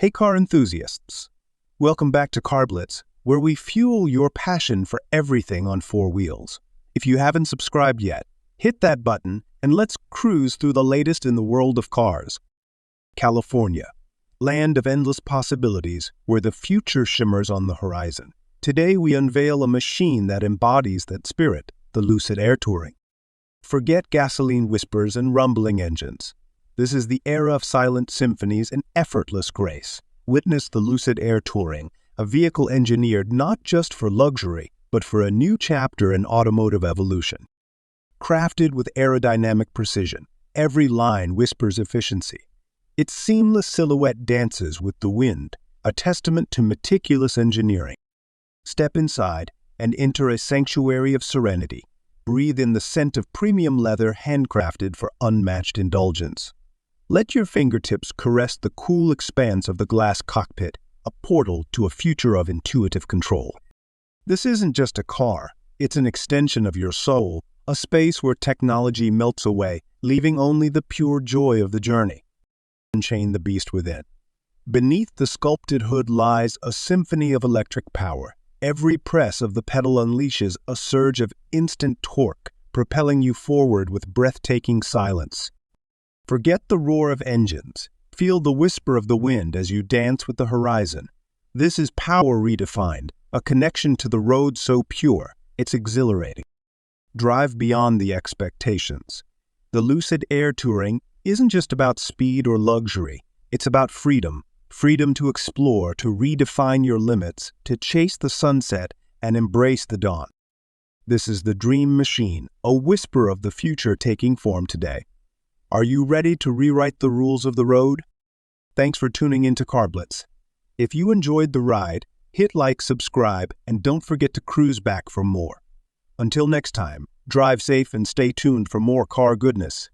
Hey car enthusiasts, welcome back to Carblitz, where we fuel your passion for everything on four wheels. If you haven't subscribed yet, hit that button and let's cruise through the latest in the world of cars. California, land of endless possibilities where the future shimmers on the horizon. Today we unveil a machine that embodies that spirit, the Lucid Air Touring. Forget gasoline whispers and rumbling engines. This is the era of silent symphonies and effortless grace. Witness the Lucid Air Touring, a vehicle engineered not just for luxury, but for a new chapter in automotive evolution. Crafted with aerodynamic precision, every line whispers efficiency. Its seamless silhouette dances with the wind, a testament to meticulous engineering. Step inside and enter a sanctuary of serenity. Breathe in the scent of premium leather handcrafted for unmatched indulgence. Let your fingertips caress the cool expanse of the glass cockpit, a portal to a future of intuitive control. This isn't just a car, it's an extension of your soul, a space where technology melts away, leaving only the pure joy of the journey. Unchain the beast within. Beneath the sculpted hood lies a symphony of electric power. Every press of the pedal unleashes a surge of instant torque, propelling you forward with breathtaking silence. Forget the roar of engines. Feel the whisper of the wind as you dance with the horizon. This is power redefined, a connection to the road so pure, it's exhilarating. Drive beyond the expectations. The Lucid Air Touring isn't just about speed or luxury, it's about freedom. Freedom to explore, to redefine your limits, to chase the sunset and embrace the dawn. This is the dream machine, a whisper of the future taking form today. Are you ready to rewrite the rules of the road? Thanks for tuning into Carblitz. If you enjoyed the ride, hit like, subscribe, and don't forget to cruise back for more. Until next time, drive safe and stay tuned for more car goodness.